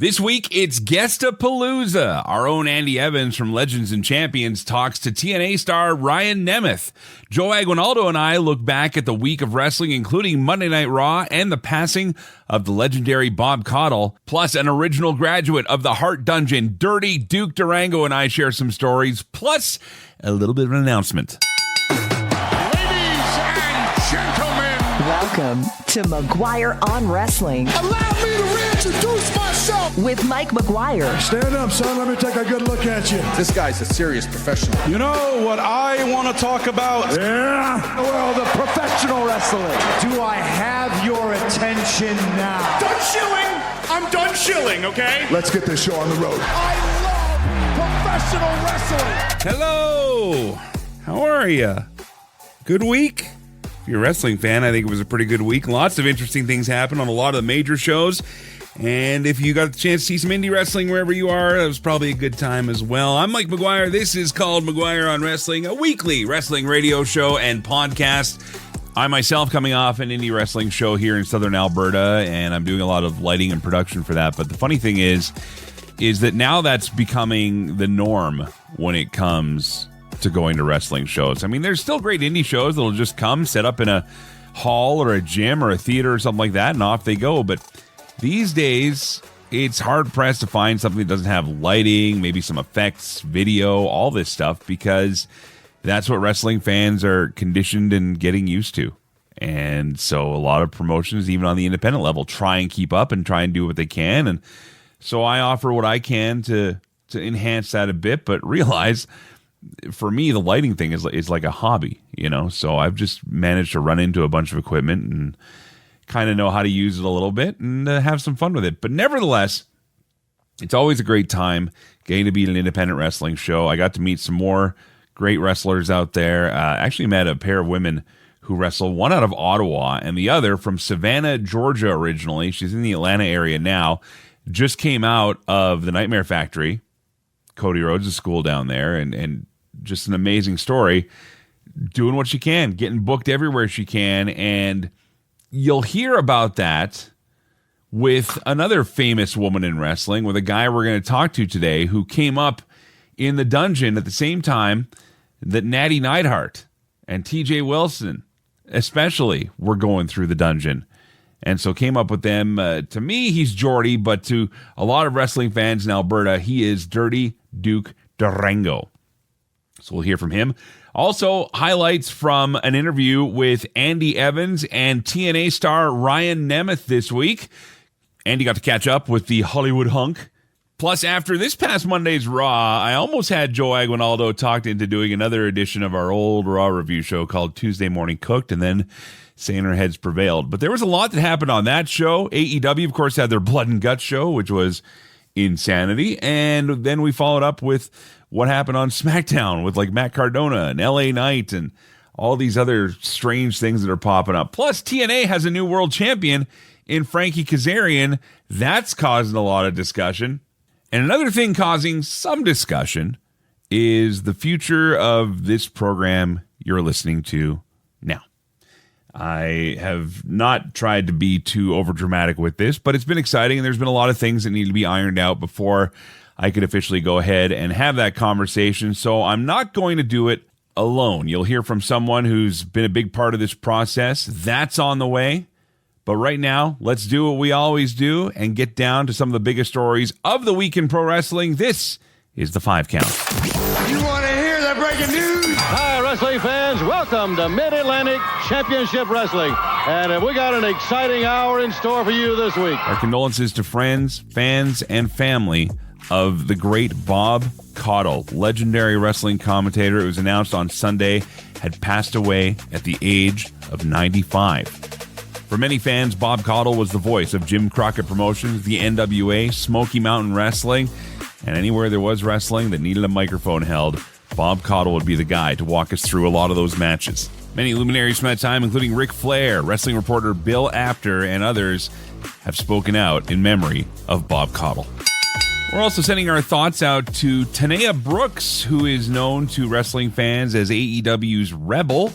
This week, it's Guestapalooza. Our own Andy Evans from Legends and Champions talks to TNA star Ryan Nemeth. Joe Aguinaldo and I look back at the week of wrestling, including Monday Night Raw and the passing of the legendary Bob Caudle. Plus, an original graduate of the Heart Dungeon, Dirty Duke Durrango, and I share some stories, plus a little bit of an announcement. Ladies and gentlemen, welcome to McGuire on Wrestling. Allow me to reintroduce myself with Mike McGuire. Stand up, son. Let me take a good look at you. This guy's a serious professional. You know what I want to talk about? Yeah. Well, the professional wrestling. Do I have your attention now? Done shilling. I'm done shilling, okay? Let's get this show on the road. I love professional wrestling. Hello. How are you? Good week? If you're a wrestling fan, I think it was a pretty good week. Lots of interesting things happened on a lot of the major shows. And if you got the chance to see some indie wrestling wherever you are, it was probably a good time as well. I'm Mike McGuire. This is called McGuire on Wrestling, a weekly wrestling radio show and podcast. I myself coming off an indie wrestling show here in Southern Alberta, and I'm doing a lot of lighting and production for that. But the funny thing is that now that's becoming the norm when it comes to going to wrestling shows. I mean, there's still great indie shows that'll just come, set up in a hall or a gym or a theater or something like that, and off they go. But these days, it's hard-pressed to find something that doesn't have lighting, maybe some effects, video, all this stuff, because that's what wrestling fans are conditioned and getting used to. And so a lot of promotions, even on the independent level, try and keep up and try and do what they can. And so I offer what I can to enhance that a bit, but realize for me, the lighting thing is like a hobby, you know? So I've just managed to run into a bunch of equipment and kind of know how to use it a little bit and have some fun with it. But nevertheless, it's always a great time getting to be at an independent wrestling show. I got to meet some more great wrestlers out there. Actually met a pair of women who wrestle, one out of Ottawa and the other from Savannah, Georgia originally. She's in the Atlanta area now. Just came out of the Nightmare Factory, Cody Rhodes' school down there, and just an amazing story. Doing what she can, getting booked everywhere she can, and you'll hear about that with another famous woman in wrestling, with a guy we're going to talk to today who came up in the dungeon at the same time that Natty Neidhart and TJ Wilson especially were going through the dungeon. And so came up with them. To me, he's Jordy, but to a lot of wrestling fans in Alberta, he is Dirty Duke Durrango. So we'll hear from him. Also, highlights from an interview with Andy Evans and TNA star Ryan Nemeth this week. Andy got to catch up with the Hollywood Hunk. Plus, after this past Monday's Raw, I almost had Joe Aguinaldo talked into doing another edition of our old Raw review show called Tuesday Morning Cooked, and then saner heads prevailed. But there was a lot that happened on that show. AEW, of course, had their Blood and Guts show, which was insanity. And then we followed up with what happened on SmackDown with like Matt Cardona and LA Knight and all these other strange things that are popping up. Plus, TNA has a new world champion in Frankie Kazarian. That's causing a lot of discussion. And another thing causing some discussion is the future of this program you're listening to now. I have not tried to be too overdramatic with this, but it's been exciting, and there's been a lot of things that need to be ironed out before I could officially go ahead and have that conversation. So I'm not going to do it alone. You'll hear from someone who's been a big part of this process. That's on the way. But right now, let's do what we always do and get down to some of the biggest stories of the week in pro wrestling. This is the 5 Count. You want to hear the breaking news? Hi, wrestling fans. Welcome to Mid-Atlantic Championship Wrestling. And we got an exciting hour in store for you this week. Our condolences to friends, fans, and family of the great Bob Caudle, legendary wrestling commentator. It was announced on Sunday had passed away at the age of 95. For many fans, Bob Caudle was the voice of Jim Crockett Promotions, the NWA, Smoky Mountain Wrestling, and anywhere there was wrestling that needed a microphone held, Bob Caudle would be the guy to walk us through a lot of those matches. Many luminaries from that time, including Ric Flair, wrestling reporter Bill Apter, and others, have spoken out in memory of Bob Caudle. We're also sending our thoughts out to Tanea Brooks, who is known to wrestling fans as AEW's Rebel.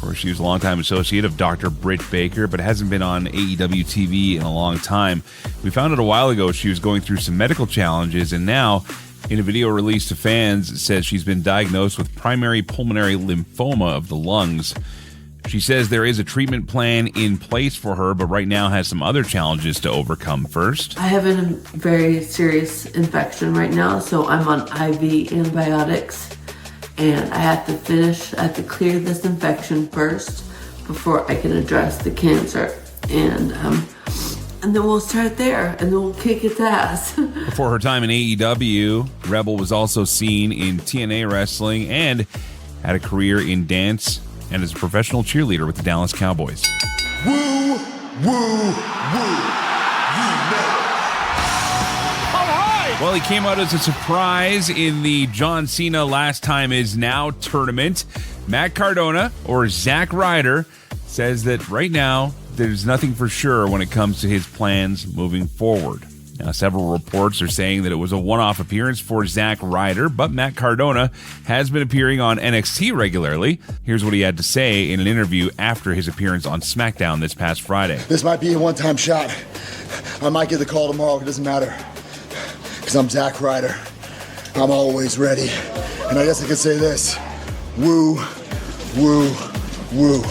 course, she was a longtime associate of Dr. Britt Baker, but hasn't been on AEW TV in a long time. We found out a while ago she was going through some medical challenges, and now, in a video released to fans, it says she's been diagnosed with primary pulmonary lymphoma of the lungs. She says there is a treatment plan in place for her, but right now has some other challenges to overcome first. I have a very serious infection right now, so I'm on IV antibiotics, and I have to clear this infection first before I can address the cancer. And then we'll start there, and then we'll kick its ass. Before her time in AEW, Rebel was also seen in TNA Wrestling and had a career in dance and as a professional cheerleader with the Dallas Cowboys. Woo, woo, woo. You know. All right. Well, he came out as a surprise in the John Cena Last Time Is Now tournament. Matt Cardona, or Zack Ryder, says that right now there's nothing for sure when it comes to his plans moving forward. Now, several reports are saying that it was a one-off appearance for Zack Ryder, but Matt Cardona has been appearing on NXT regularly. Here's what he had to say in an interview after his appearance on SmackDown this past Friday. This might be a one-time shot. I might get the call tomorrow. It doesn't matter. Because I'm Zack Ryder. I'm always ready. And I guess I could say this. Woo, woo, woo.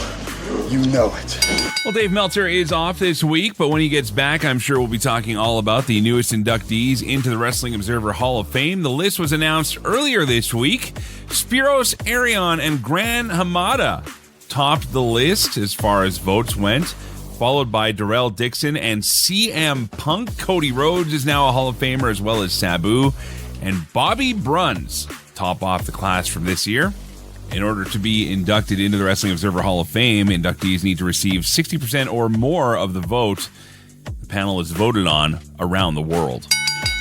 You know it. Well, Dave Meltzer is off this week, but when he gets back, I'm sure we'll be talking all about the newest inductees into the Wrestling Observer Hall of Fame. The list was announced earlier this week. Spiros Arion and Gran Hamada topped the list as far as votes went, followed by Darrell Dixon and CM Punk. Cody Rhodes is now a Hall of Famer, as well as Sabu. And Bobby Bruns top off the class from this year. In order to be inducted into the Wrestling Observer Hall of Fame, inductees need to receive 60% or more of the vote the panel is voted on around the world.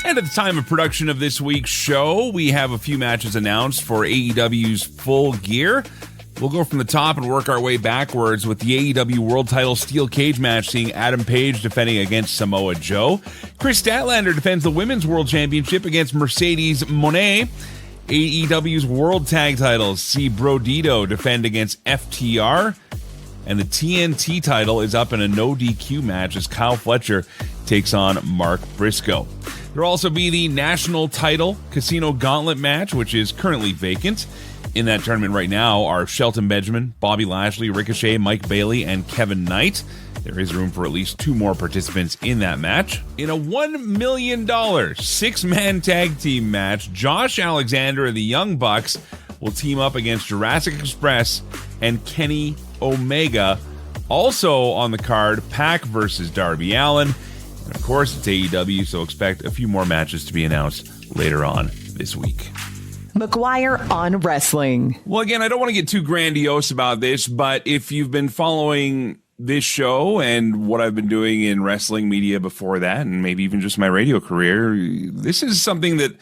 And at the time of production of this week's show, we have a few matches announced for AEW's Full Gear. We'll go from the top and work our way backwards with the AEW World Title Steel Cage match, seeing Adam Page defending against Samoa Joe. Chris Statlander defends the Women's World Championship against Mercedes Moné. AEW's World Tag Titles see Brodito defend against FTR. And the TNT title is up in a no DQ match as Kyle Fletcher takes on Mark Briscoe. There'll also be the National Title Casino Gauntlet match, which is currently vacant. In that tournament right now are Shelton Benjamin, Bobby Lashley, Ricochet, Mike Bailey, and Kevin Knight. There is room for at least 2 more participants in that match. In a $1 million 6-man tag team match, Josh Alexander and the Young Bucks will team up against Jurassic Express and Kenny Omega. Also on the card, Pac versus Darby Allin. And of course, it's AEW, so expect a few more matches to be announced later on this week. McGuire on Wrestling. Well, again, I don't want to get too grandiose about this, but if you've been following this show and what I've been doing in wrestling media before that, and maybe even just my radio career, this is something that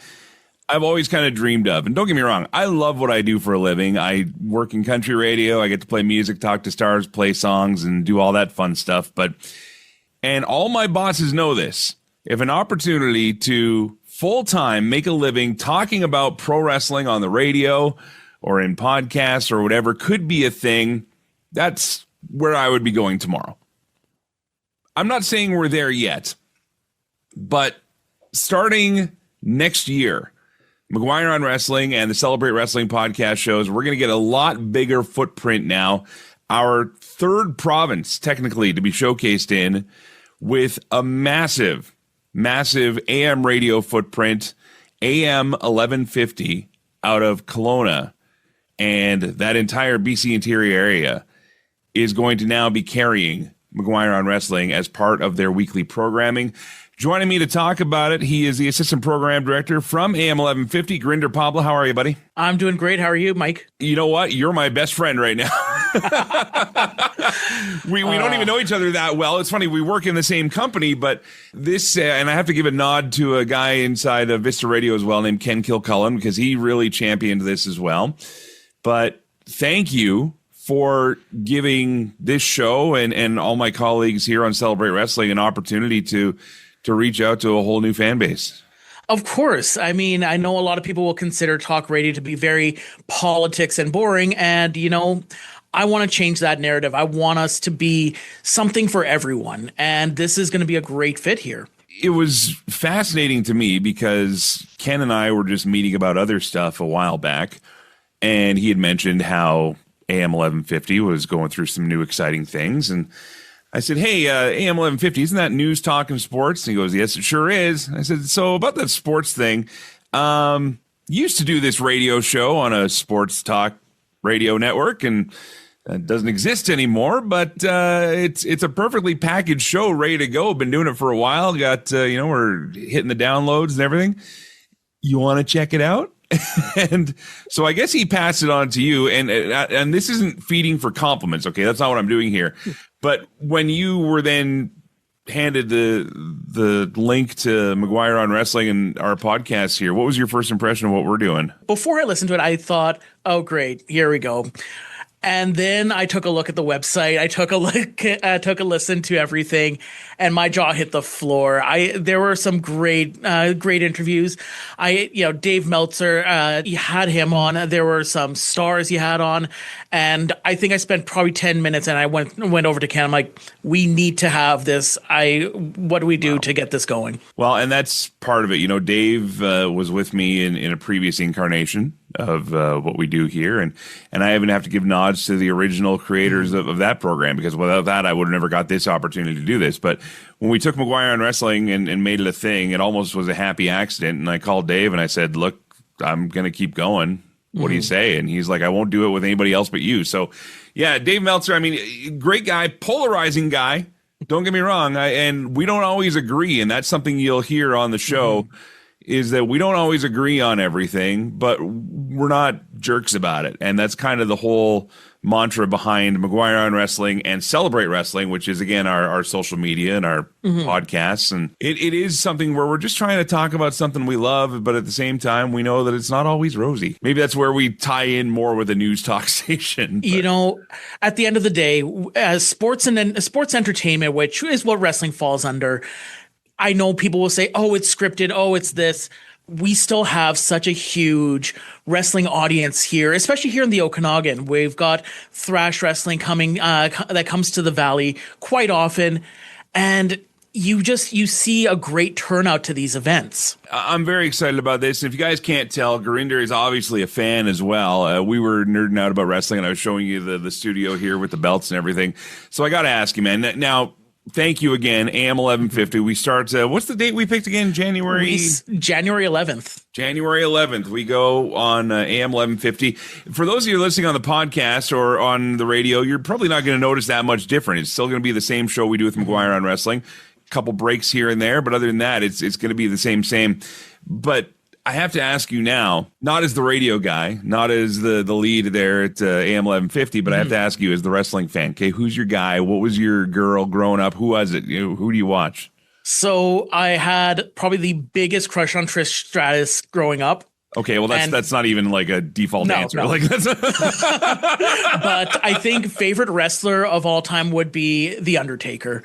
I've always kind of dreamed of. And don't get me wrong, I love what I do for a living. I work in country radio. I get to play music, talk to stars, play songs, and do all that fun stuff. And all my bosses know this. If an opportunity to full-time make a living talking about pro wrestling on the radio or in podcasts or whatever could be a thing, that's where I would be going tomorrow. I'm not saying we're there yet, but starting next year, McGuire on Wrestling and the Celebrate Wrestling podcast shows, we're going to get a lot bigger footprint now. Our 3rd province, technically, to be showcased in, with a massive AM radio footprint, AM 1150 out of Kelowna, and that entire BC interior area is going to now be carrying McGuire on Wrestling as part of their weekly programming. Joining me to talk about it, he is the assistant program director from AM 1150, Grinder Pablo. How are you, buddy? I'm doing great. How are you, Mike? You know what? You're my best friend right now. we don't even know each other that well. It's funny, we work in the same company, but this, and I have to give a nod to a guy inside of Vista Radio as well named Ken Kilcullen, because he really championed this as well. But thank you for giving this show and all my colleagues here on Celebrate Wrestling an opportunity to reach out to a whole new fan base. Of course. I mean, I know a lot of people will consider talk radio to be very politics and boring. And, I want to change that narrative. I want us to be something for everyone. And this is going to be a great fit here. It was fascinating to me because Ken and I were just meeting about other stuff a while back. And he had mentioned how AM 1150 was going through some new exciting things. And I said, hey, AM 1150, isn't that news, talk, and sports? And he goes, yes, it sure is. I said, so about that sports thing, used to do this radio show on a sports talk radio network, and it doesn't exist anymore, but it's a perfectly packaged show ready to go. Been doing it for a while. Got, we're hitting the downloads and everything. You want to check it out? And so I guess he passed it on to you, and this isn't feeding for compliments. Okay, that's not what I'm doing here. But when you were then handed the link to McGuire on Wrestling and our podcast here, what was your first impression of what we're doing? Before I listened to it, I thought, oh, great, here we go. And then I took a look at the website. I took a listen to everything, and my jaw hit the floor. There were some great interviews. Dave Meltzer, you had him on. There were some stars you had on, and I think I spent probably 10 minutes, and I went over to Ken. I'm like, we need to have this. What do we do to get this going? Well, and that's part of it. Dave was with me in a previous incarnation of what we do here, and I even have to give nods to the original creators of that program, because without that I would have never got this opportunity to do this. But when we took McGuire on Wrestling and made it a thing, it almost was a happy accident. And I called Dave and I said, look, I'm gonna keep going. What do you say? And he's like, I won't do it with anybody else but you. So yeah, Dave Meltzer, I mean, great guy, polarizing guy, don't get me wrong, and we don't always agree, and that's something you'll hear on the show. Is that we don't always agree on everything, but we're not jerks about it. And that's kind of the whole mantra behind McGuire on Wrestling and Celebrate Wrestling, which is, again, our social media and our podcasts. And it is something where we're just trying to talk about something we love, but at the same time, we know that it's not always rosy. Maybe that's where we tie in more with a news talk station. But. At the end of the day, sports entertainment, which is what wrestling falls under, I know people will say, oh, it's scripted. Oh, it's this. We still have such a huge wrestling audience here, especially here in the Okanagan. We've got thrash wrestling coming that comes to the Valley quite often. And you see a great turnout to these events. I'm very excited about this. If you guys can't tell, Gurinder is obviously a fan as well. We were nerding out about wrestling, and I was showing you the studio here with the belts and everything. So I got to ask you, man. Now, thank you again, AM 1150. We start, what's the date we picked again? January 11th. January 11th. We go on AM 1150. For those of you listening on the podcast or on the radio, you're probably not going to notice that much different. It's still going to be the same show we do with McGuire on Wrestling. A couple breaks here and there, but other than that, it's going to be the same. But I have to ask you now, not as the radio guy, not as the lead there at AM 1150, but I have to ask you as the wrestling fan. Okay, who's your guy? What was your girl growing up? Who was it? Who do you watch? So I had probably the biggest crush on Trish Stratus growing up. Okay, well that's not even like a default answer. No. Like that's But I think favorite wrestler of all time would be The Undertaker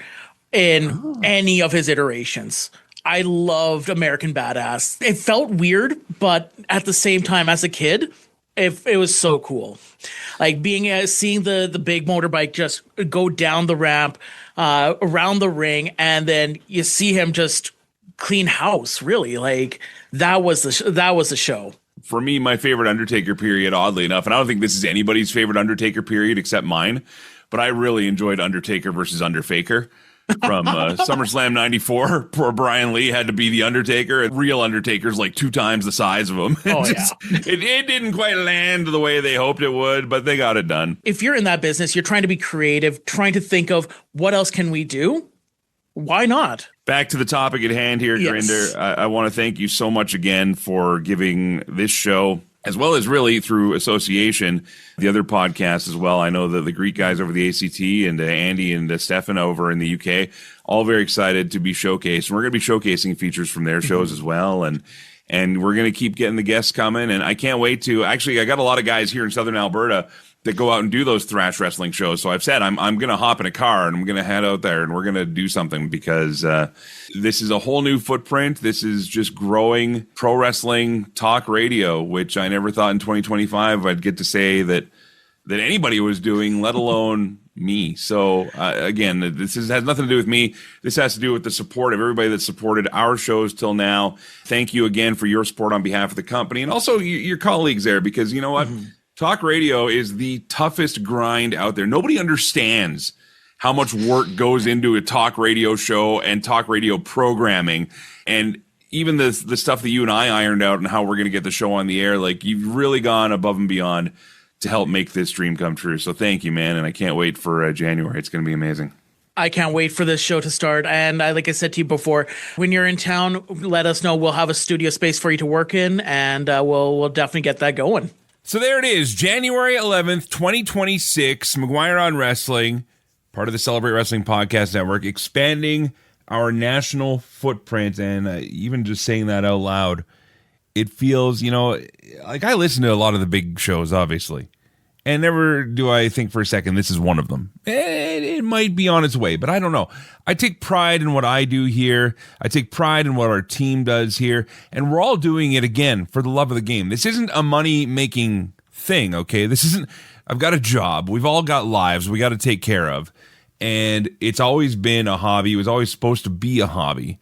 in any of his iterations. I loved American Badass. It felt weird, but at the same time, as a kid, it was so cool. Like seeing the big motorbike just go down the ramp, around the ring, and then you see him just clean house. Really, like that was the show. For me, my favorite Undertaker period, oddly enough, and I don't think this is anybody's favorite Undertaker period except mine, but I really enjoyed Undertaker versus Underfaker. From SummerSlam 94, poor Brian Lee had to be the Undertaker. Real Undertaker's like 2 times the size of him. It didn't quite land the way they hoped it would, but they got it done. If you're in that business, you're trying to be creative, trying to think of what else can we do? Why not? Back to the topic at hand here, Gurinder. Yes. I want to thank you so much again for giving this show, as well as really through association, the other podcasts as well. I know that the Greek guys over the ACT and Andy and Stefan over in the UK, all very excited to be showcased. And we're going to be showcasing features from their shows as well. And we're going to keep getting the guests coming. And I can't wait to, actually, I got a lot of guys here in Southern Alberta that go out and do those thrash wrestling shows. So I've said I'm going to hop in a car and I'm going to head out there and we're going to do something, because this is a whole new footprint. This is just growing pro wrestling talk radio, which I never thought in 2025 I'd get to say that that anybody was doing, let alone me. So again, this has nothing to do with me. This has to do with the support of everybody that supported our shows till now. Thank you again for your support on behalf of the company and also your colleagues there, because you know what? Talk radio is the toughest grind out there. Nobody understands how much work goes into a talk radio show and talk radio programming. And even the stuff that you and I ironed out and how we're going to get the show on the air, like you've really gone above and beyond to help make this dream come true. So thank you, man. And I can't wait for January. It's going to be amazing. I can't wait for this show to start. And like I said to you before, when you're in town, let us know. We'll have a studio space for you to work in, and we'll definitely get that going. So there it is, January 11th, 2026, McGuire on Wrestling, part of the Celebrate Wrestling Podcast Network, expanding our national footprint. And even just saying that out loud, it feels, like I listen to a lot of the big shows, obviously. And never do I think for a second this is one of them. It might be on its way, but I don't know. I take pride in what I do here. I take pride in what our team does here. And we're all doing it, again, for the love of the game. This isn't a money-making thing, okay? This isn't, I've got a job. We've all got lives we got to take care of. And it's always been a hobby. It was always supposed to be a hobby.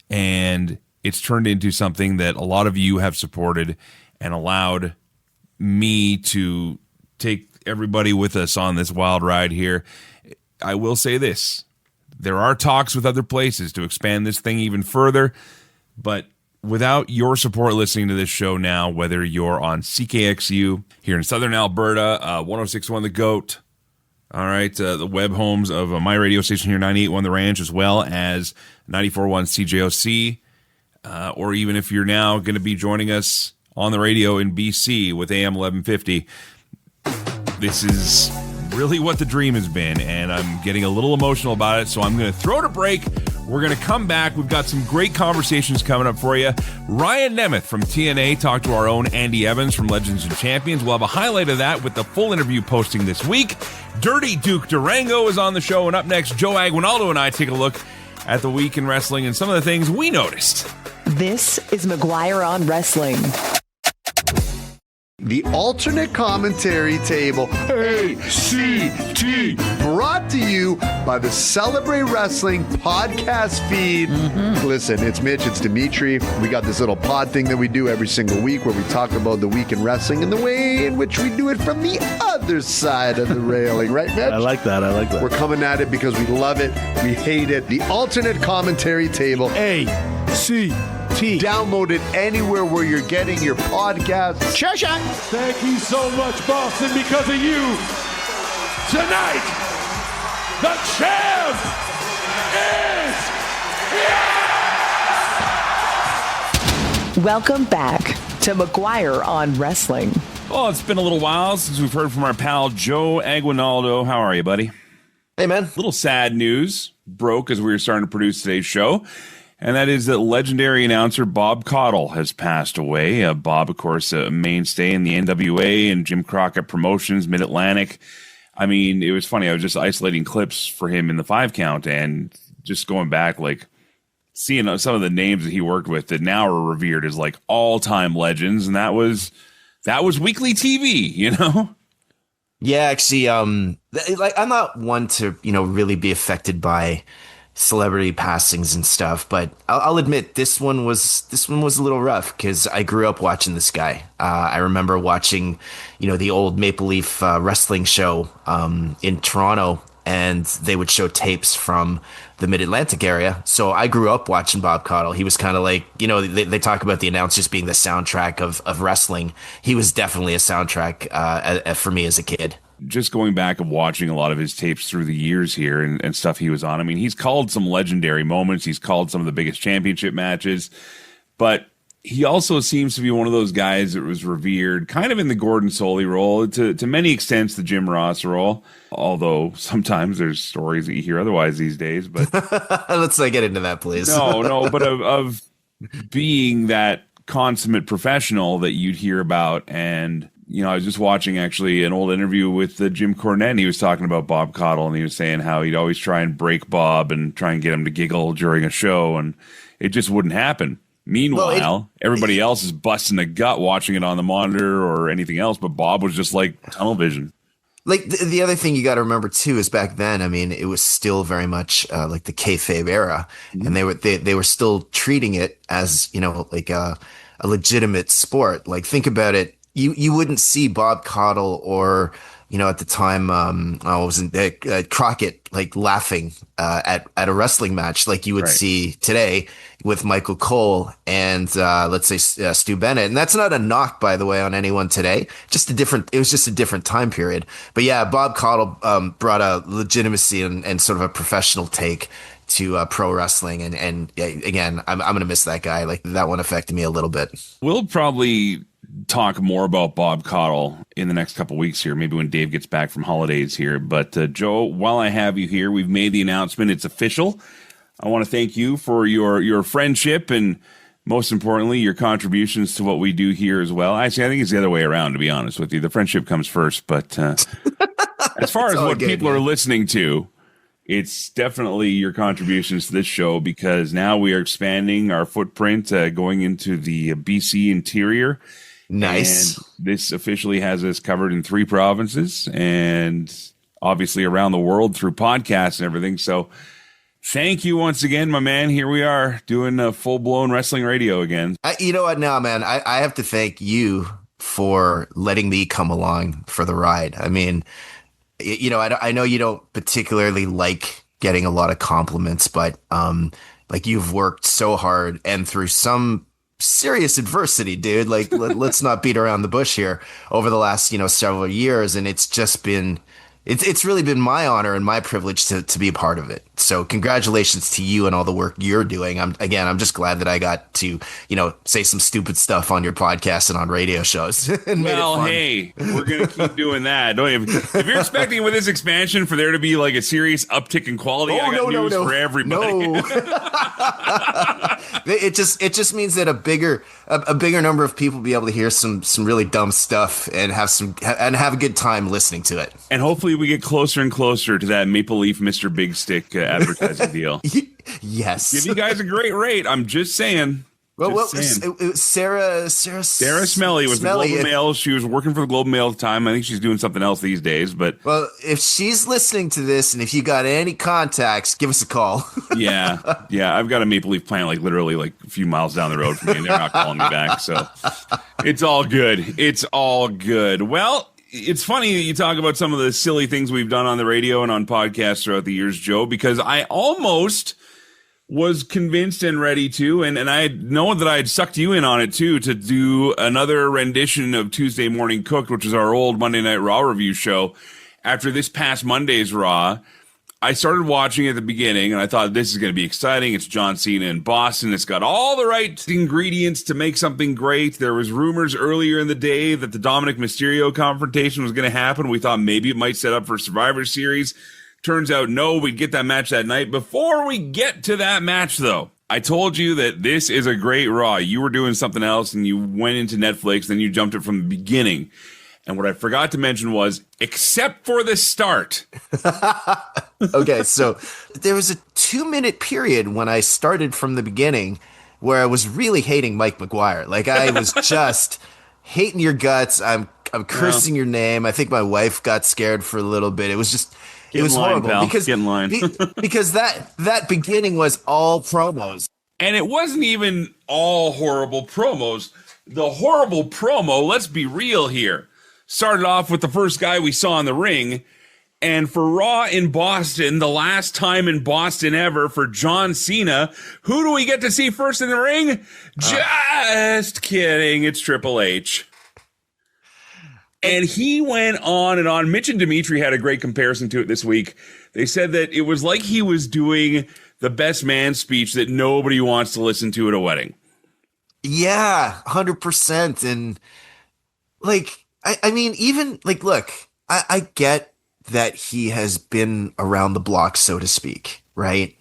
And it's turned into something that a lot of you have supported and allowed me to take everybody with us on this wild ride here. I will say this. There are talks with other places to expand this thing even further, but without your support listening to this show now, whether you're on CKXU here in Southern Alberta, 106.1 The Goat, all right, the web homes of my radio station here, 98.1 The Ranch, as well as 94.1 CJOC, or even if you're now going to be joining us on the radio in BC with AM 1150, this is really what the dream has been, and I'm getting a little emotional about it, so I'm going to throw it a break. We're going to come back. We've got some great conversations coming up for you. Ryan Nemeth from TNA talked to our own Andy Evans from Legends and Champions. We'll have a highlight of that with the full interview posting this week. Dirty Duke Durrango is on the show, and up next, Joe Aguinaldo and I take a look at the week in wrestling and some of the things we noticed. This is McGuire on Wrestling. The alternate commentary table, ACT, brought to you by the Celebrate Wrestling podcast feed. Listen, it's Mitch, it's Dimitri. We got this little pod thing that we do every single week where we talk about the week in wrestling and the way in which we do it from the other side of the railing. Right, Mitch? I like that. We're coming at it because we love it. We hate it. The alternate commentary table, ACT. Download it anywhere where you're getting your podcast. Check. Thank you so much, Boston. Because of you, tonight, the champ is here! Welcome back to McGuire on Wrestling. Well, it's been a little while since we've heard from our pal Joe Aguinaldo. How are you, buddy? Hey, man. Little sad news broke as we were starting to produce today's show. And that is that legendary announcer Bob Caudle has passed away. Bob, of course, a mainstay in the NWA and Jim Crockett Promotions, Mid-Atlantic. I mean, it was funny. I was just isolating clips for him in the 5 count and just going back, like seeing some of the names that he worked with that now are revered as like all-time legends. And that was weekly TV, you know? Yeah, actually, like I'm not one to, really be affected by celebrity passings and stuff, but I'll admit this one was a little rough because I grew up watching this guy. I remember watching, the old Maple Leaf wrestling show in Toronto, and they would show tapes from the Mid-Atlantic area. So I grew up watching Bob Caudle. He was kind of like, they talk about the announcers being the soundtrack of wrestling. He was definitely a soundtrack for me as a kid. Just going back and watching a lot of his tapes through the years here and stuff he was on. I mean, he's called some legendary moments. He's called some of the biggest championship matches, but he also seems to be one of those guys that was revered kind of in the Gordon Soley role, to many extents the Jim Ross role, although sometimes there's stories that you hear otherwise these days. But let's not get into that, please. No, but of being that consummate professional that you'd hear about. And I was just watching actually an old interview with Jim Cornette, and he was talking about Bob Caudle, and he was saying how he'd always try and break Bob and try and get him to giggle during a show, and it just wouldn't happen. Meanwhile, everybody else is busting a gut watching it on the monitor or anything else, but Bob was just like tunnel vision. Like the other thing you got to remember too is back then, I mean, it was still very much like the kayfabe era, and they were still treating it as, you know, like a legitimate sport. Like, think about it. You wouldn't see Bob Caudle or, you know, at the time, Crockett, like laughing at a wrestling match like you would see today with Michael Cole and let's say Stu Bennett. And that's not a knock, by the way, on anyone today. It was just a different time period. But yeah, Bob Caudle brought a legitimacy and sort of a professional take to pro wrestling. And again, I'm going to miss that guy. Like, that one affected me a little bit. We'll probably talk more about Bob Caudle in the next couple weeks here, maybe when Dave gets back from holidays here. But Joe, while I have you here, we've made the announcement. It's official. I want to thank you for your friendship and, most importantly, your contributions to what we do here as well. Actually, I think it's the other way around, to be honest with you. The friendship comes first, but as far as what people are listening to, it's definitely your contributions to this show, because now we are expanding our footprint, going into the BC interior. Nice. And this officially has us covered in 3 provinces and obviously around the world through podcasts and everything. So thank you once again, my man. Here we are doing full-blown wrestling radio again. You know what now, man? I have to thank you for letting me come along for the ride. I mean, you know, I know you don't particularly like getting a lot of compliments, but like, you've worked so hard and through some serious adversity, dude. Like, let's not beat around the bush here over the last, you know, several years. And it's just been, it's really been my honor and my privilege to be a part of it. So congratulations to you and all the work you're doing. I'm just glad that I got to, you know, say some stupid stuff on your podcast and on radio shows. Well, hey, we're going to keep doing that. If you're expecting with this expansion for there to be like a serious uptick in quality, I got news for everybody. No. It just means that a bigger number of people will be able to hear some really dumb stuff and have a good time listening to it. And hopefully we get closer and closer to that Maple Leaf Mr. Big Stick advertising deal. Yes. Give you guys a great rate. I'm just saying. Well, Sarah Smelly was the Globe Mail. She was working for the Globe Mail at the time. I think she's doing something else these days. But well, if she's listening to this, and if you got any contacts, give us a call. yeah. I've got a Maple Leaf plant like literally like a few miles down the road from me, and they're not calling me back. So it's all good. It's all good. Well, it's funny that you talk about some of the silly things we've done on the radio and on podcasts throughout the years, Joe, because I almost was convinced and ready to, and I know that I had sucked you in on it too, to do another rendition of Tuesday Morning Cooked, which is our old Monday Night Raw review show. After this past Monday's Raw, I started watching at the beginning, and I thought, this is going to be exciting. It's John Cena in Boston. It's got all the right ingredients to make something great. There was rumors earlier in the day that the Dominic Mysterio confrontation was going to happen. We thought maybe it might set up for Survivor Series. Turns out, no, we'd get that match that night. Before we get to that match, though, I told you that this is a great Raw. You were doing something else, and you went into Netflix, then you jumped it from the beginning. And what I forgot to mention was, except for the start. Okay, so there was a 2-minute period when I started from the beginning where I was really hating Mike McGuire. Like, I was just hating your guts. I'm cursing your name. I think my wife got scared for a little bit. It was just... It was horrible, pal. Get in line. because that beginning was all promos. And it wasn't even all horrible promos. The horrible promo, let's be real here, started off with the first guy we saw in the ring. And for Raw in Boston, the last time in Boston ever for John Cena, who do we get to see first in the ring? Just kidding. It's Triple H. And he went on and on. Mitch and Dimitri had a great comparison to it this week. They said that it was like he was doing the best man speech that nobody wants to listen to at a wedding. Yeah, 100%. And like, I mean, even like, look, I get that he has been around the block, so to speak, right?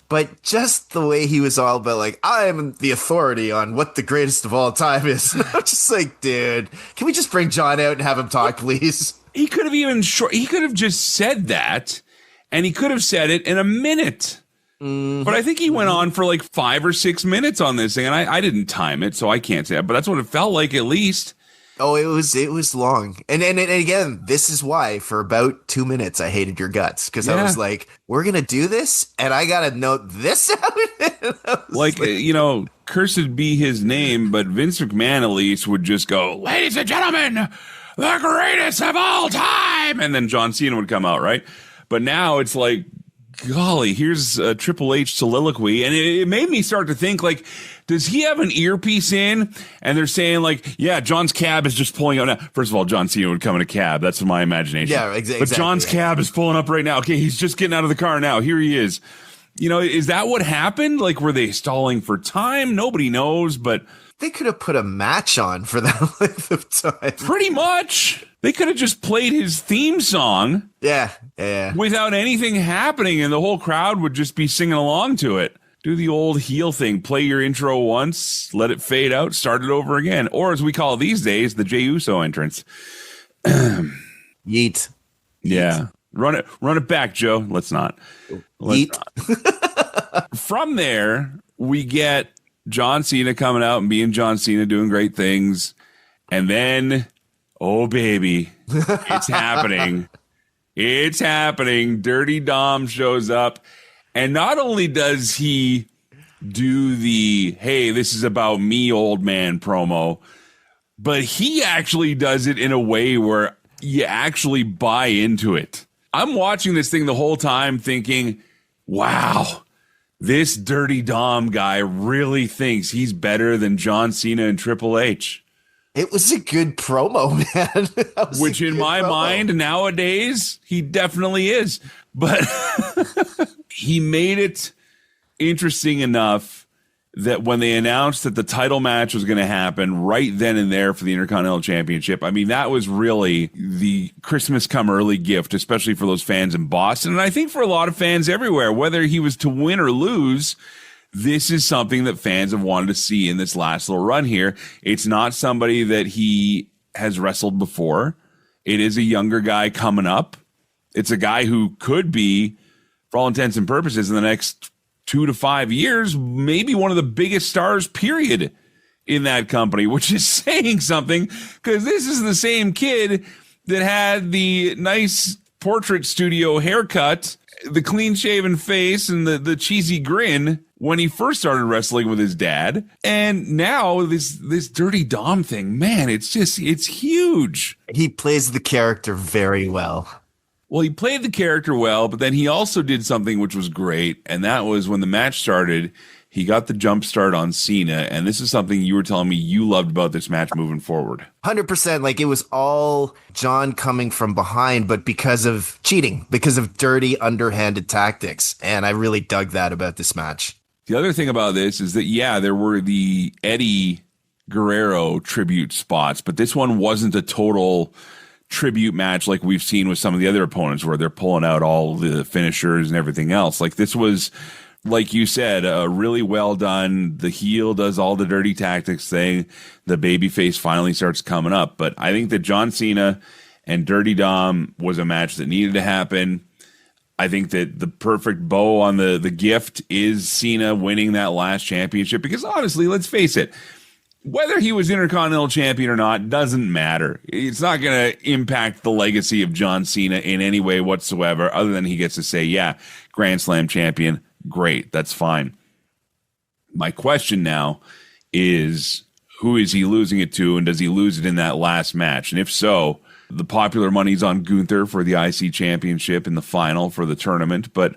But just the way he was all about, like, I'm the authority on what the greatest of all time is. And I'm just like, dude, can we just bring John out and have him talk, please? He could have he could have just said that, and he could have said it in a minute. Mm-hmm. But I think he went on for like 5 or 6 minutes on this thing, and I didn't time it, so I can't say that. But that's what it felt like, at least. Oh, it was long. And again, this is why for about 2 minutes I hated your guts, because I was like, we're going to do this and I got to note this out. like, cursed be his name, but Vince McMahon at least would just go, ladies and gentlemen, the greatest of all time. And then John Cena would come out, right? But now it's like, golly, here's a Triple H soliloquy. And it made me start to think, like, does he have an earpiece in? And they're saying, like, yeah, John's cab is just pulling out now. First of all, John Cena would come in a cab. That's my imagination. Yeah, exactly. But John's cab is pulling up right now. Okay, he's just getting out of the car now. Here he is. Is that what happened? Like, were they stalling for time? Nobody knows, but they could have put a match on for that length of time. Pretty much. They could have just played his theme song. Yeah. Without anything happening, and the whole crowd would just be singing along to it. Do the old heel thing. Play your intro once, let it fade out, start it over again. Or as we call it these days, the Jey Uso entrance. Yeet. Yeah. Run it back, Joe. Let's not. Yeet. From there, we get John Cena coming out and being John Cena, doing great things. And then, oh, baby, it's happening. It's happening. Dirty Dom shows up. And not only does he do the, hey, this is about me, old man promo, but he actually does it in a way where you actually buy into it. I'm watching this thing the whole time thinking, wow, this Dirty Dom guy really thinks he's better than John Cena and Triple H. It was a good promo, man. Which in my mind nowadays, he definitely is. But he made it interesting enough that when they announced that the title match was going to happen right then and there for the Intercontinental Championship, I mean, that was really the Christmas come early gift, especially for those fans in Boston. And I think for a lot of fans everywhere, whether he was to win or lose, this is something that fans have wanted to see in this last little run here. It's not somebody that he has wrestled before. It is a younger guy coming up. It's a guy who could be, for all intents and purposes, in the next 2 to 5 years, maybe one of the biggest stars, period, in that company, which is saying something, because this is the same kid that had the nice portrait studio haircut, the clean-shaven face, and the cheesy grin when he first started wrestling with his dad. And now this Dirty Dom thing, man, it's huge. He plays the character very well. Well, he played the character well, but then he also did something which was great, and that was when the match started, he got the jump start on Cena, and this is something you were telling me you loved about this match moving forward. 100%. Like, it was all John coming from behind, but because of cheating, because of dirty, underhanded tactics, and I really dug that about this match. The other thing about this is that, yeah, there were the Eddie Guerrero tribute spots, but this one wasn't a total tribute match like we've seen with some of the other opponents where they're pulling out all the finishers and everything else. Like, this was, like you said, really well done. The heel does all the dirty tactics thing. The babyface finally starts coming up. But I think that John Cena and Dirty Dom was a match that needed to happen. I think that the perfect bow on the gift is Cena winning that last championship, because honestly, let's face it, whether he was Intercontinental Champion or not doesn't matter. It's not going to impact the legacy of John Cena in any way whatsoever, other than he gets to say, yeah, Grand Slam champion, great, that's fine. My question now is, who is he losing it to, and does he lose it in that last match? And if so, the popular money's on Gunther for the IC championship in the final for the tournament, but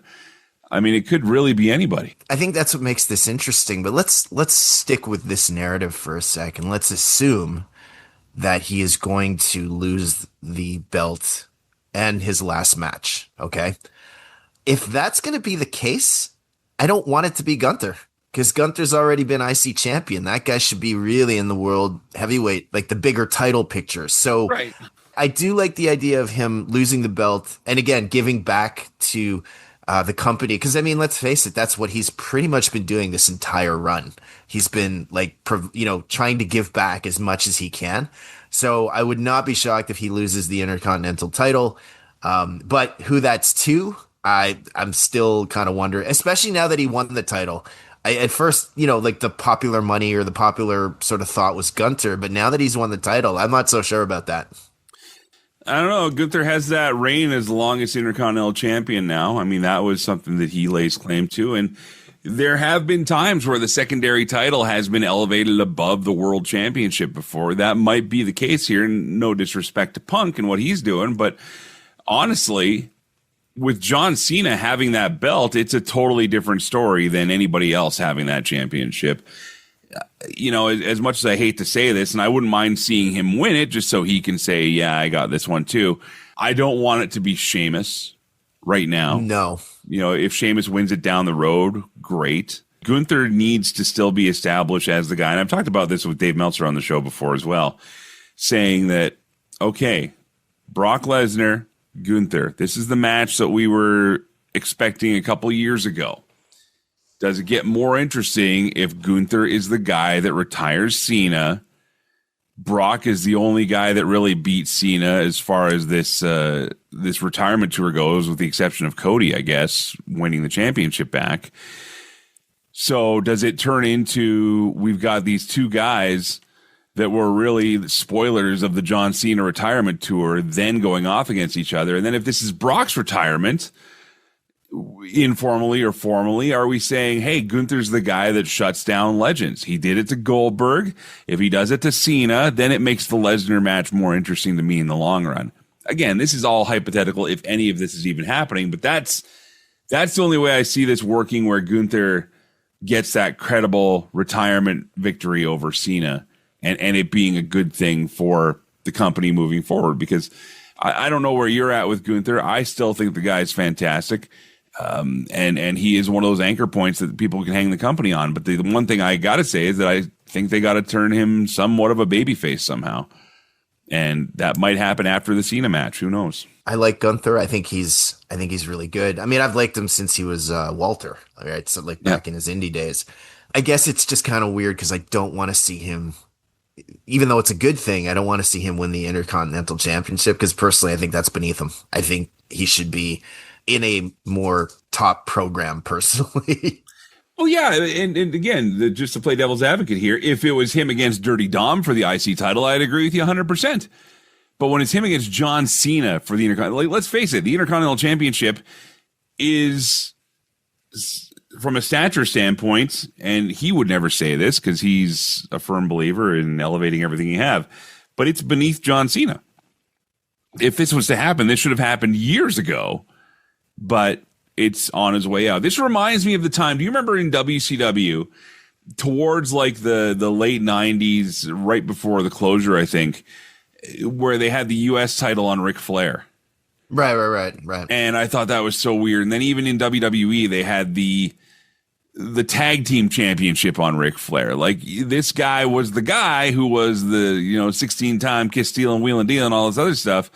I mean, it could really be anybody. I think that's what makes this interesting, but let's stick with this narrative for a second. Let's assume that he is going to lose the belt and his last match, okay? If that's going to be the case, I don't want it to be Gunther, because Gunther's already been IC champion. That guy should be really in the world heavyweight, like the bigger title picture. So right. I do like the idea of him losing the belt and, again, giving back to the company, because I mean, let's face it, that's what he's pretty much been doing this entire run. He's been trying to give back as much as he can. So I would not be shocked if he loses the Intercontinental title. But who that's to, I'm still kind of wondering, especially now that he won the title. At first, like the popular money or the popular sort of thought was Gunther, but now that he's won the title, I'm not so sure about that. I don't know. Gunther has that reign as the longest Intercontinental Champion now. I mean, that was something that he lays claim to. And there have been times where the secondary title has been elevated above the World Championship before. That might be the case here. No disrespect to Punk and what he's doing. But honestly, with John Cena having that belt, it's a totally different story than anybody else having that championship. As much as I hate to say this, and I wouldn't mind seeing him win it just so he can say, yeah, I got this one too. I don't want it to be Sheamus right now. No. If Sheamus wins it down the road, great. Gunther needs to still be established as the guy. And I've talked about this with Dave Meltzer on the show before as well, saying that, okay, Brock Lesnar, Gunther, this is the match that we were expecting a couple years ago. Does it get more interesting if Gunther is the guy that retires Cena? Brock is the only guy that really beats Cena as far as this retirement tour goes, with the exception of Cody, I guess, winning the championship back. So does it turn into we've got these two guys that were really the spoilers of the John Cena retirement tour, then going off against each other? And then if this is Brock's retirement, informally or formally, are we saying, hey, Gunther's the guy that shuts down legends? He did it to Goldberg. If he does it to Cena, then it makes the Lesnar match more interesting to me in the long run. Again, this is all hypothetical if any of this is even happening, but that's the only way I see this working, where Gunther gets that credible retirement victory over Cena and it being a good thing for the company moving forward. Because I don't know where you're at with Gunther. I still think the guy's fantastic. And he is one of those anchor points that people can hang the company on. But the one thing I got to say is that I think they got to turn him somewhat of a babyface somehow. And that might happen after the Cena match. Who knows? I like Gunther. I think he's really good. I mean, I've liked him since he was Walter, right? So like back in his indie days. I guess it's just kind of weird because I don't want to see him, even though it's a good thing, I don't want to see him win the Intercontinental Championship, because personally, I think that's beneath him. I think he should be in a more top program personally. Well, yeah, and again, just to play devil's advocate here, if it was him against Dirty Dom for the IC title, I'd agree with you 100%. But when it's him against John Cena for the Intercontinental, let's face it, the Intercontinental Championship is, from a stature standpoint, and he would never say this because he's a firm believer in elevating everything you have, but it's beneath John Cena. If this was to happen, this should have happened years ago, but it's on his way out. This reminds me of the time, do you remember in WCW, towards like the late 90s, right before the closure, I think, where they had the U.S. title on Ric Flair? Right. And I thought that was so weird. And then even in WWE, they had the tag team championship on Ric Flair. Like, this guy was the guy who was the, 16-time kiss, steal, and wheel and deal and all this other stuff.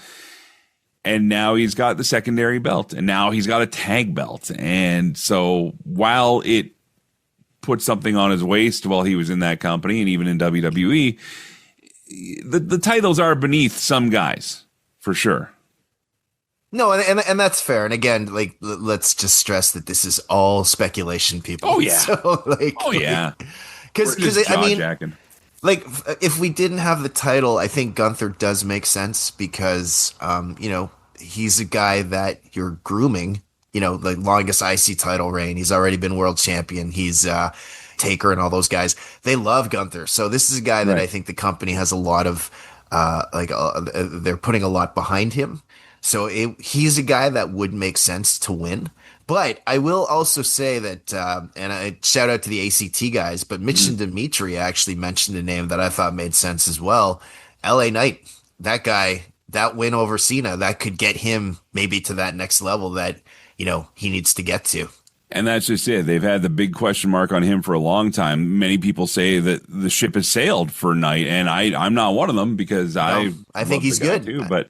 And now he's got the secondary belt, and now he's got a tag belt. And so while it put something on his waist while he was in that company and even in WWE, the titles are beneath some guys, for sure. No, and that's fair. And again, like, let's just stress that this is all speculation, people. Oh, yeah. So, because I mean, jacking. Like, if we didn't have the title, I think Gunther does make sense because, he's a guy that you're grooming, the longest IC title reign. He's already been world champion. He's Taker and all those guys. They love Gunther. So this is a guy that I think the company has a lot of, they're putting a lot behind him. So he's a guy that would make sense to win. But I will also say that, and I shout out to the ACT guys, but Mitch and Dimitri actually mentioned a name that I thought made sense as well. LA Knight, that guy, that win over Cena, that could get him maybe to that next level that, he needs to get to. And that's just it. They've had the big question mark on him for a long time. Many people say that the ship has sailed for Knight, and I'm not one of them because I think he's good too, but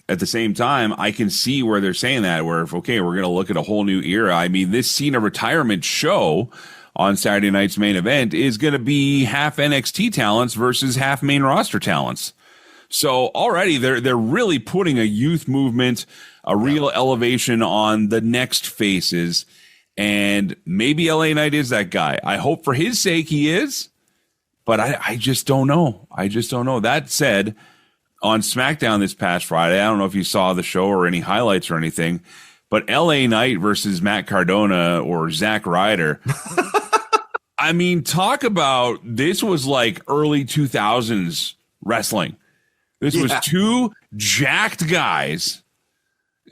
at the same time, I can see where they're saying that, where if, okay, we're going to look at a whole new era. I mean, this Cena retirement show on Saturday night's main event is going to be half NXT talents versus half main roster talents. So already they're really putting a youth movement, a real elevation on the next faces. And maybe LA Knight is that guy. I hope for his sake he is, but I just don't know. I just don't know. That said, on SmackDown this past Friday, I don't know if you saw the show or any highlights or anything, but LA Knight versus Matt Cardona or Zack Ryder. I mean, talk about, this was like early 2000s wrestling. This was two jacked guys,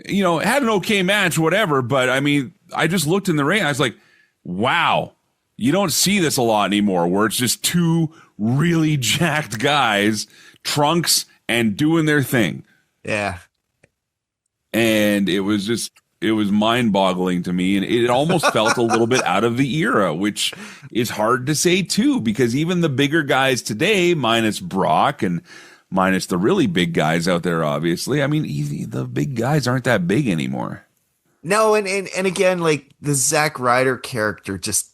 you know, had an okay match, whatever. But I mean, I just looked in the ring. I was like, wow, you don't see this a lot anymore where it's just two really jacked guys, trunks, and doing their thing. Yeah. And it was mind-boggling to me, and it almost felt a little bit out of the era, which is hard to say too, because even the bigger guys today, minus Brock and minus the really big guys out there, obviously, I mean, the big guys aren't that big anymore. No, and again, like the Zack Ryder character, just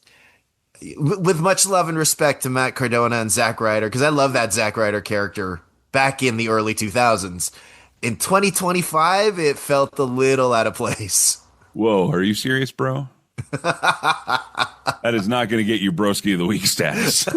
with much love and respect to Matt Cardona and Zack Ryder, because I love that Zack Ryder character back in the early 2000s. In 2025, it felt a little out of place. Whoa, are you serious, bro? That is not going to get you Broski of the Week status.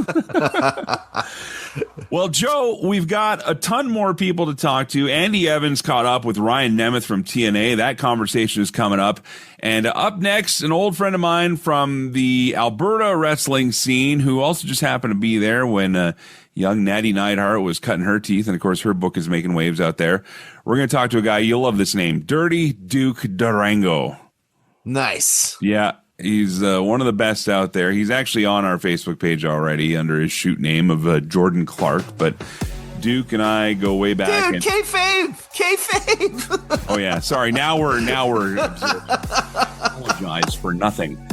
Well, Joe, we've got a ton more people to talk to. Andy Evans caught up with Ryan Nemeth from TNA. That conversation is coming up. And up next, an old friend of mine from the Alberta wrestling scene who also just happened to be there when young Natty Neidhart was cutting her teeth. And, of course, her book is making waves out there. We're going to talk to a guy. You'll love this name, Dirty Duke Durrango. Nice. Yeah. He's one of the best out there. He's actually on our Facebook page already under his shoot name of Jordan Clarke. But Duke and I go way back. Dude, kayfabe. Oh yeah, sorry. Now we're apologize for nothing.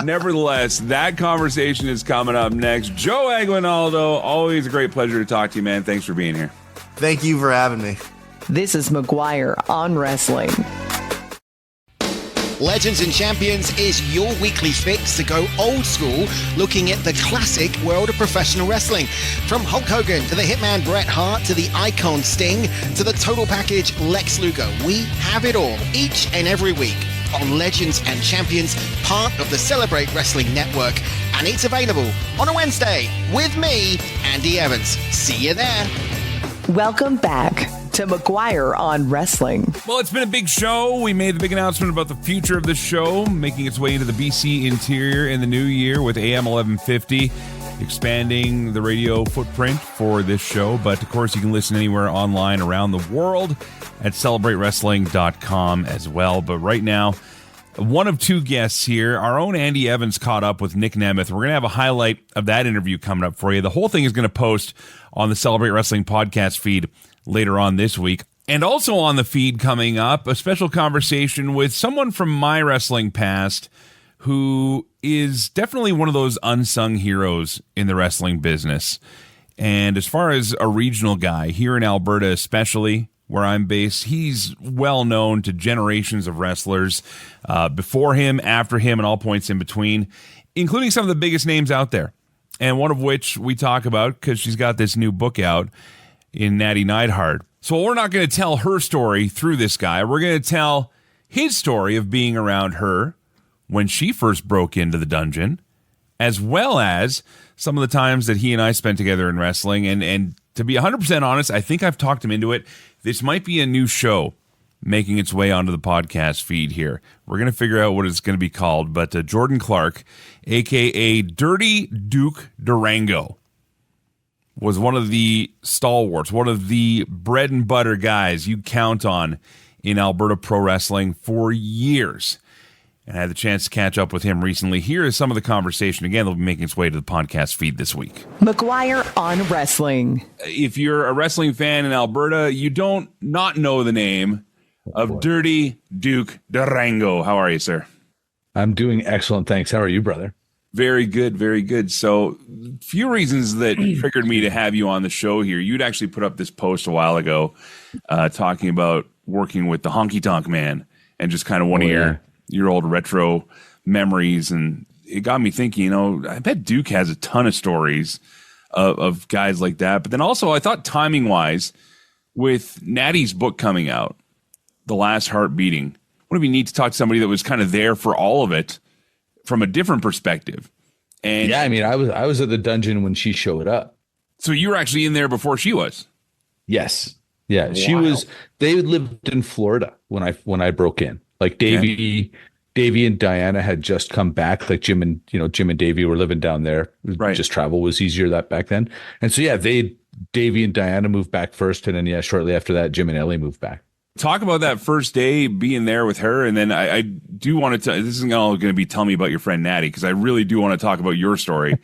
Nevertheless, that conversation is coming up next. Joe Aguinaldo, always a great pleasure to talk to you, man. Thanks for being here. Thank you for having me. This is McGuire on Wrestling. Legends and Champions is your weekly fix to go old school, looking at the classic world of professional wrestling. From Hulk Hogan to the Hitman Bret Hart to the Icon Sting to the total package Lex Luger, we have it all each and every week on Legends and Champions, part of the Celebrate Wrestling Network, and it's available on a Wednesday with me, Andy Evans. See you there. Welcome back to McGuire on Wrestling. Well, it's been a big show. We made the big announcement about the future of the show, making its way into the BC interior in the new year with AM 1150, expanding the radio footprint for this show. But, of course, you can listen anywhere online around the world at CelebrateWrestling.com as well. But right now, one of two guests here, our own Andy Evans caught up with Nick Nemeth. We're going to have a highlight of that interview coming up for you. The whole thing is going to post on the Celebrate Wrestling podcast feed later on this week. And also on the feed coming up, a special conversation with someone from my wrestling past who is definitely one of those unsung heroes in the wrestling business. And as far as a regional guy, here in Alberta especially, where I'm based, he's well known to generations of wrestlers before him, after him, and all points in between, including some of the biggest names out there. And one of which we talk about because she's got this new book out in Natty Neidhart. So we're not going to tell her story through this guy. We're going to tell his story of being around her when she first broke into the dungeon, as well as some of the times that he and I spent together in wrestling. And to be 100% honest, I think I've talked him into it. This might be a new show making its way onto the podcast feed here. We're going to figure out what it's going to be called. But Jordan Clarke, a.k.a. Dirty Duke Durrango, was one of the stalwarts, one of the bread and butter guys you count on in Alberta pro wrestling for years. And I had the chance to catch up with him recently. Here is some of the conversation. Again, they'll be making its way to the podcast feed this week. McGuire on Wrestling. If you're a wrestling fan in Alberta, you don't not know the name of Dirty Duke Durrango. How are you, sir? I'm doing excellent, thanks. How are you, brother? Very good, very good. So, few reasons that triggered me to have you on the show here. You'd actually put up this post a while ago talking about working with the Honky Tonk Man and just kind of one of your old retro memories. And it got me thinking, you know, I bet Duke has a ton of stories of guys like that. But then also, I thought timing-wise, with Natty's book coming out, The Last Heart Beating, wouldn't it be neat to talk to somebody that was kind of there for all of it from a different perspective. And yeah, I mean, I was at the dungeon when she showed up. So you were actually in there before she was? Yes. Yeah, she was. They lived in Florida when I broke in. Like Davey and Diana had just come back. Like Jim and Davey were living down there. Right. Just travel was easier back then. And so Davey and Diana moved back first, and then shortly after that, Jim and Ellie moved back. Talk about that first day being there with her, and then I do want to. This isn't all going to be tell me about your friend Natty, because I really do want to talk about your story.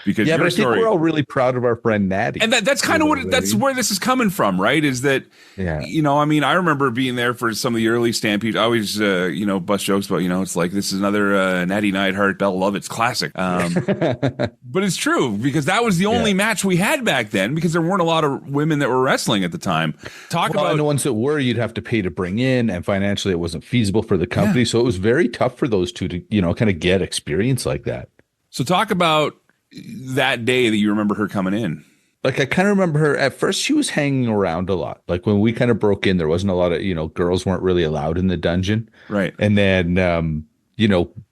Because but I think we're all really proud of our friend Natty, and that's kind of that's where this is coming from, right? Is that I mean, I remember being there for some of the early Stampede. I always bust jokes about it's like this is another Natty Neidhart Bella Lovett's classic, but it's true because that was the only match we had back then because there weren't a lot of women that were wrestling at the time. And the ones that were, you'd have to pay to bring in, and financially it wasn't feasible for the company. So it was very tough for those two to, kind of get experience like that. So talk about that day that you remember her coming in. Like, I kind of remember her at first, she was hanging around a lot. Like when we kind of broke in, there wasn't a lot of, girls weren't really allowed in the dungeon. Right. And then,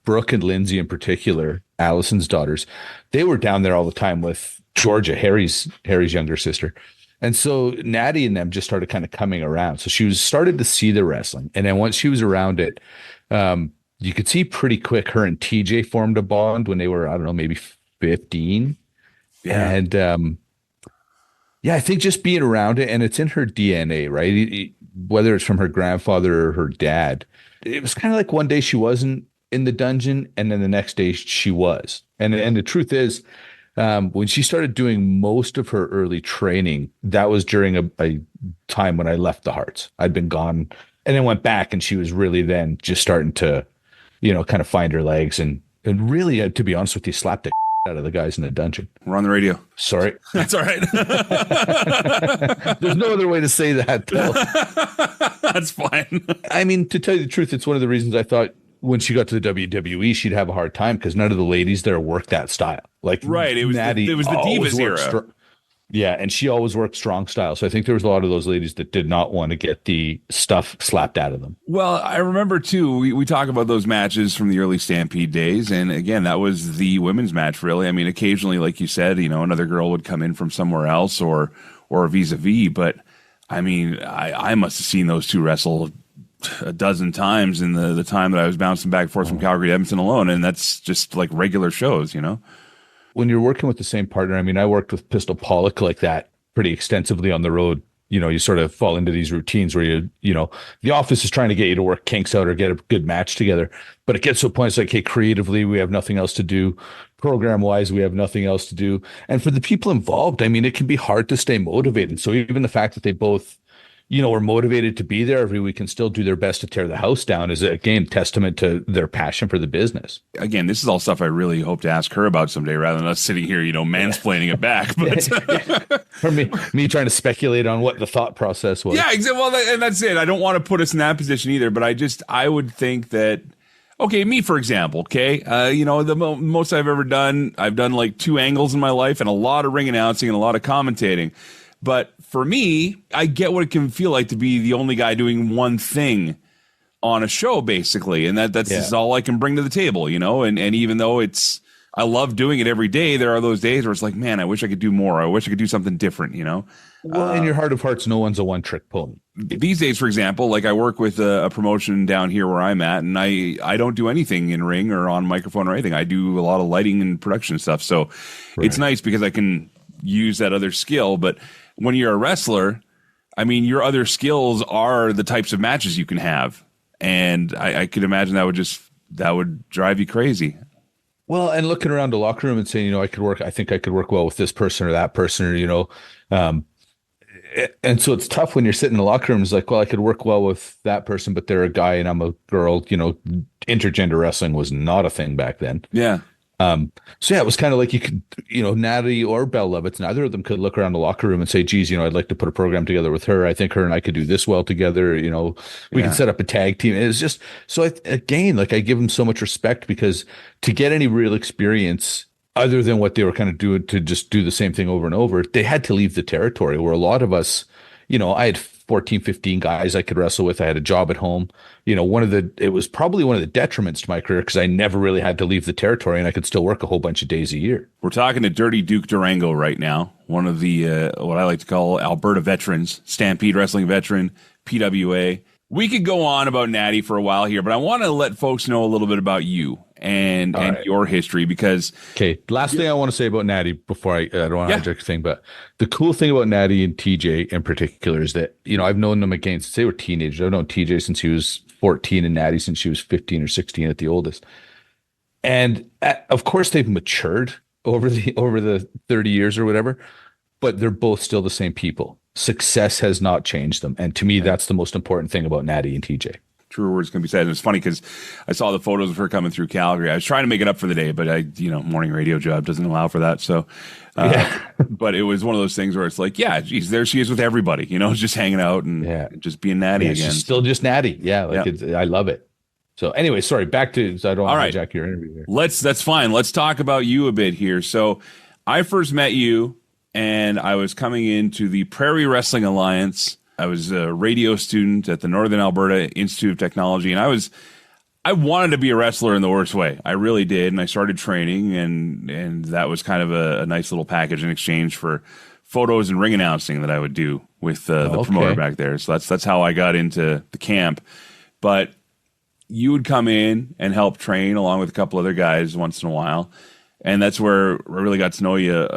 Brooke and Lindsay in particular, Allison's daughters, they were down there all the time with Georgia, Harry's younger sister. And so Natty and them just started kind of coming around. So she started to see the wrestling. And then once she was around it, you could see pretty quick her and TJ formed a bond when they were, I don't know, maybe 15. Yeah. And I think just being around it, and it's in her DNA, right? Whether it's from her grandfather or her dad. It was kind of like one day she wasn't in the dungeon, and then the next day she was. And the truth is, when she started doing most of her early training, that was during a time when I left the Hearts. I'd been gone and then went back, and she was really then just starting to, kind of find her legs and really, to be honest with you, slap the out of the guys in the dungeon. We're on the radio. Sorry. That's all right. There's no other way to say that, though. That's fine. I mean, to tell you the truth, it's one of the reasons I thought when she got to the WWE, she'd have a hard time because none of the ladies there worked that style. Like, right. It was the Divas era. Yeah. And she always worked strong style. So I think there was a lot of those ladies that did not want to get the stuff slapped out of them. Well, I remember too, we talk about those matches from the early Stampede days. And again, that was the women's match, really. I mean, occasionally, like you said, another girl would come in from somewhere else or vis-a-vis. But I mean, I must have seen those two wrestle a dozen times in the time that I was bouncing back and forth from Calgary to Edmonton alone. And that's just like regular shows, When you're working with the same partner, I mean, I worked with Pistol Pollock like that pretty extensively on the road. You sort of fall into these routines where the office is trying to get you to work kinks out or get a good match together. But it gets to a point, it's like, hey, creatively, we have nothing else to do. Program wise, we have nothing else to do. And for the people involved, I mean, it can be hard to stay motivated. So even the fact that they both were motivated to be there every week and still do their best to tear the house down is, again, testament to their passion for the business. Again, this is all stuff I really hope to ask her about someday rather than us sitting here, mansplaining it back. But for me trying to speculate on what the thought process was. Yeah, exactly. Well, and that's it. I don't want to put us in that position either, but I would think that, okay, me, for example, okay, the most I've ever done, I've done like 2 angles in my life and a lot of ring announcing and a lot of commentating. But for me, I get what it can feel like to be the only guy doing one thing on a show, basically. And that's just all I can bring to the table, and even though I love doing it every day, there are those days where it's like, man, I wish I could do more. I wish I could do something different, Well, in your heart of hearts, no one's a one-trick pony. These days, for example, like I work with a promotion down here where I'm at, and I don't do anything in ring or on microphone or anything. I do a lot of lighting and production stuff. So It's nice because I can use that other skill. But when you're a wrestler, I mean, your other skills are the types of matches you can have. And I could imagine that would drive you crazy. Well, and looking around the locker room and saying, I think I could work well with this person or that person, or, and so it's tough when you're sitting in the locker room. It's like, well, I could work well with that person, but they're a guy and I'm a girl. Intergender wrestling was not a thing back then. Yeah. So it was kind of like you could, Natty or Belle Lovitz, neither of them could look around the locker room and say, geez, I'd like to put a program together with her. I think her and I could do this well together. We can set up a tag team. It's just, so I give them so much respect because to get any real experience other than what they were kind of doing to just do the same thing over and over, they had to leave the territory where a lot of us, I had 14, 15 guys I could wrestle with. I had a job at home. You know, it was probably one of the detriments to my career because I never really had to leave the territory and I could still work a whole bunch of days a year. We're talking to Dirty Duke Durrango right now, one of the, what I like to call Alberta veterans, Stampede Wrestling veteran, PWA. We could go on about Natty for a while here, but I want to let folks know a little bit about you and your history because... Okay, last thing I want to say about Natty before I don't want to hijack your thing, but the cool thing about Natty and TJ in particular is that, you know, I've known them again since they were teenagers. I've known TJ since he was 14 and Natty since she was 15 or 16 at the oldest. And of course they've matured over the 30 years or whatever, but they're both still the same people. Success has not changed them. And to me, that's the most important thing about Natty and TJ. Truer words can be said. And it's funny because I saw the photos of her coming through Calgary. I was trying to make it up for the day, but morning radio job doesn't allow for that. So, but it was one of those things where it's like, yeah, geez, there she is with everybody, you know, just hanging out and just being Natty again. She's still just Natty. Yeah. I love it. So anyway, sorry, back to, so I don't want to hijack your interview here. That's fine. Let's talk about you a bit here. So I first met you and I was coming into the Prairie Wrestling Alliance. I was a radio student at the Northern Alberta Institute of Technology, and I wanted to be a wrestler in the worst way. I really did, and I started training, and that was kind of a nice little package in exchange for photos and ring announcing that I would do with the promoter back there. So that's how I got into the camp. But you would come in and help train along with a couple other guys once in a while, and that's where I really got to know you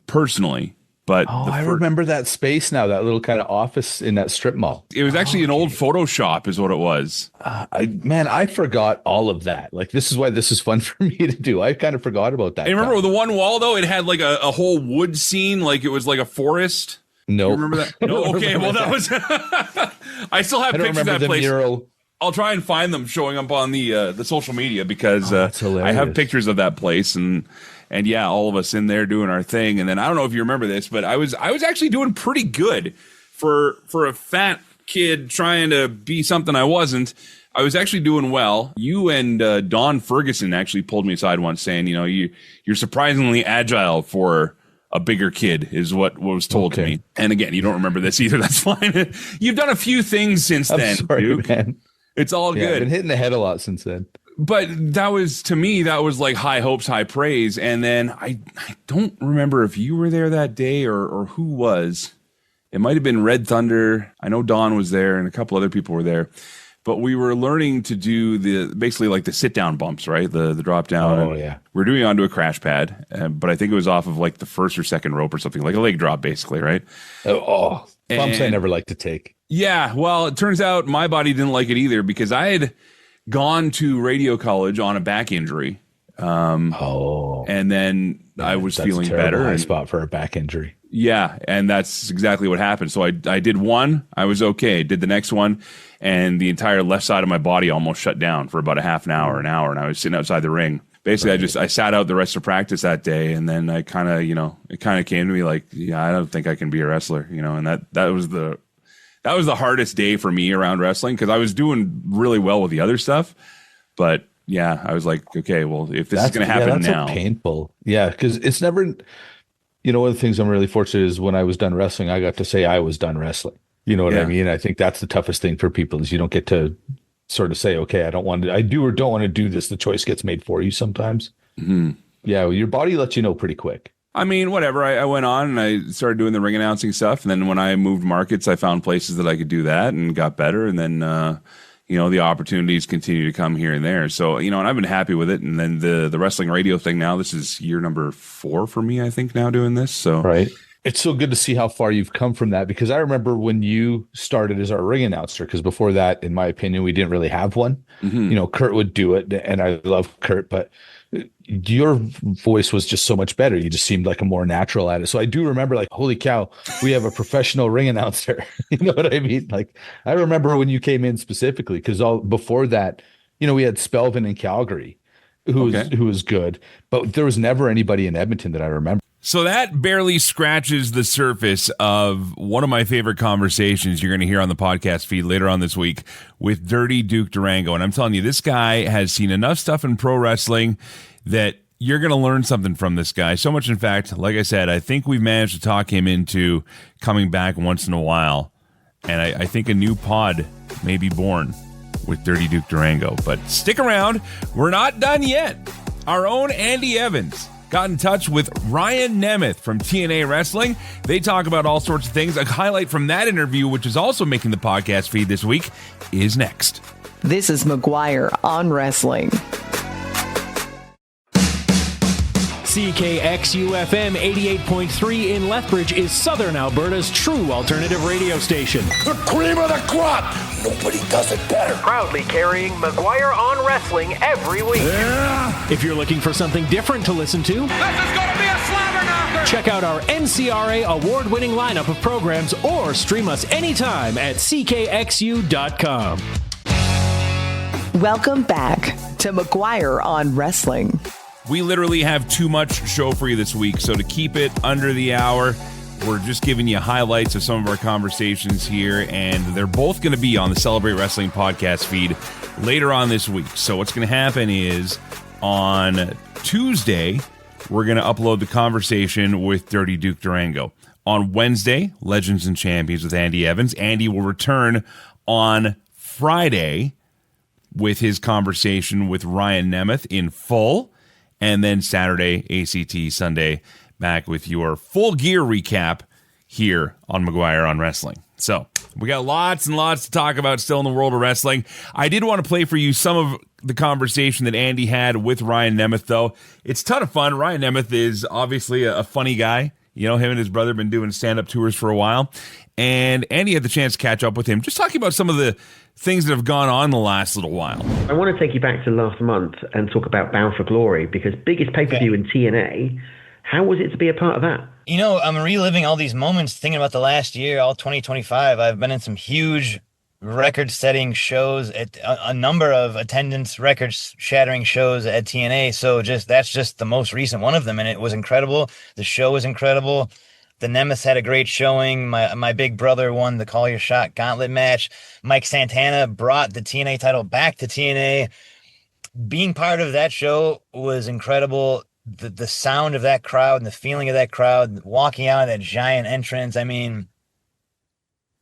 personally. But I remember that space now, that little kind of office in that strip mall. It was actually an old Photoshop is what it was. I forgot all of that. Like, this is why this is fun for me to do. I kind of forgot about that. And remember the one wall, though, it had like a whole wood scene, like it was like a forest. No. Remember that? No, okay, well, that was... I still have pictures of that place. Mural. I'll try and find them showing up on the social media because I have pictures of that place and yeah, all of us in there doing our thing. And then I don't know if you remember this, but I was actually doing pretty good for a fat kid trying to be something I wasn't. I was actually doing well. You and Don Ferguson actually pulled me aside once saying, you know, you're surprisingly agile for a bigger kid is what was told to me. And again, you don't remember this either. That's fine. You've done a few things since then, Duke. Man. It's all good. I've been hitting the head a lot since then. But that was, to me, that was like high hopes, high praise. And then I don't remember if you were there that day or who was. It might have been Red Thunder. I know Don was there and a couple other people were there. But we were learning to do basically like the sit down bumps, right? The drop down. Oh, yeah. We're doing it onto a crash pad. But I think it was off of like the first or second rope or something, like a leg drop basically, right? Bumps I never like to take. Yeah. Well, it turns out my body didn't like it either because I had gone to radio college on a back injury. And then I was feeling better. High spot for a back injury. Yeah. And that's exactly what happened. So I did one, I was okay. Did the next one, and the entire left side of my body almost shut down for about a half an hour, and I was sitting outside the ring. Basically, I sat out the rest of practice that day, and then I kind of, it kind of came to me like, yeah, I don't think I can be a wrestler, and that was the hardest day for me around wrestling because I was doing really well with the other stuff, but yeah, I was like, okay, well, if this is going to happen now, so painful, yeah, because it's never, one of the things I'm really fortunate is when I was done wrestling, I got to say I was done wrestling. You know what I mean? I think that's the toughest thing for people is you don't get to sort of say, okay, I do or don't want to do this. The choice gets made for you sometimes. Mm-hmm. Yeah, well, your body lets you know pretty quick. I mean, whatever. I went on and I started doing the ring announcing stuff. And then when I moved markets, I found places that I could do that and got better. And then, the opportunities continue to come here and there. So, and I've been happy with it. And then the wrestling radio thing now, this is year number 4 for me, I think, now doing this. So right. It's so good to see how far you've come from that, because I remember when you started as our ring announcer, because before that, in my opinion, we didn't really have one. Mm-hmm. Kurt would do it, and I love Kurt, but your voice was just so much better. You just seemed like a more natural at it. So I do remember, like, holy cow, we have a professional ring announcer. You know what I mean? Like, I remember when you came in specifically, because before that, we had Spelvin in Calgary, who was good, but there was never anybody in Edmonton that I remember. So that barely scratches the surface of one of my favorite conversations you're going to hear on the podcast feed later on this week with Dirty Duke Durrango. And I'm telling you, this guy has seen enough stuff in pro wrestling that you're going to learn something from this guy. So much, in fact, like I said, I think we've managed to talk him into coming back once in a while. And I think a new pod may be born with Dirty Duke Durrango. But stick around. We're not done yet. Our own Andy Evans got in touch with Ryan Nemeth from TNA Wrestling. They talk about all sorts of things. A highlight from that interview, which is also making the podcast feed this week, is next. This is McGuire on Wrestling. CKXU-FM 88.3 in Lethbridge is Southern Alberta's true alternative radio station. The cream of the crop! Nobody does it better. Proudly carrying McGuire on Wrestling every week. Yeah. If you're looking for something different to listen to, This is gonna be a slobber knocker! check out our NCRA award-winning lineup of programs or stream us anytime at ckxu.com. Welcome back to McGuire on Wrestling. We literally have too much show for you this week, so to keep it under the hour, we're just giving you highlights of some of our conversations here, and they're both going to be on the Celebrate Wrestling podcast feed later on this week. So what's going to happen is on Tuesday, we're going to upload the conversation with Dirty Duke Durrango. On Wednesday, Legends and Champions with Andy Evans. Andy will return on Friday with his conversation with Ryan Nemeth in full. And then Saturday, ACT, Sunday, back with your full gear recap here on McGuire on Wrestling. So we got lots and lots to talk about still in the world of wrestling. I did want to play for you some of the conversation that Andy had with Ryan Nemeth, though. It's a ton of fun. Ryan Nemeth is obviously a funny guy. You know, him and his brother have been doing stand-up tours for a while. And Andy had the chance to catch up with him, just talking about some of the things that have gone on the last little while. I want to take you back to last month and talk about Bound for Glory, because biggest pay-per-view in TNA. How was it to be a part of that? You know, I'm reliving all these moments, thinking about the last year, all 2025. I've been in some huge record-setting shows, at a number of attendance record-shattering shows at TNA. So that's just the most recent one of them, and it was incredible. The show was incredible. The Nemeth had a great showing. My big brother won the Call Your Shot gauntlet match. Mike Santana brought the TNA title back to TNA. Being part of that show was incredible. The sound of that crowd and the feeling of that crowd, walking out of that giant entrance. I mean,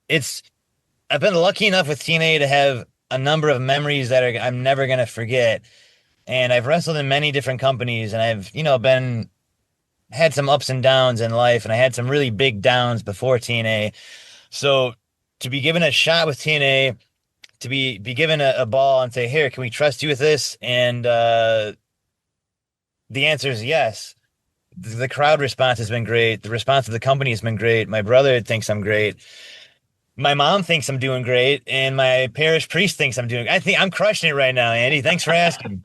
I've been lucky enough with TNA to have a number of memories that I'm never going to forget. And I've wrestled in many different companies, and I've, had some ups and downs in life, and I had some really big downs before TNA. So to be given a shot with TNA, to be given a ball and say, here, can we trust you with this? And the answer is yes. The crowd response has been great. The response of the company has been great. My brother thinks I'm great. My mom thinks I'm doing great, and my parish priest thinks I'm doing. I think I'm crushing it right now, Andy. Thanks for asking.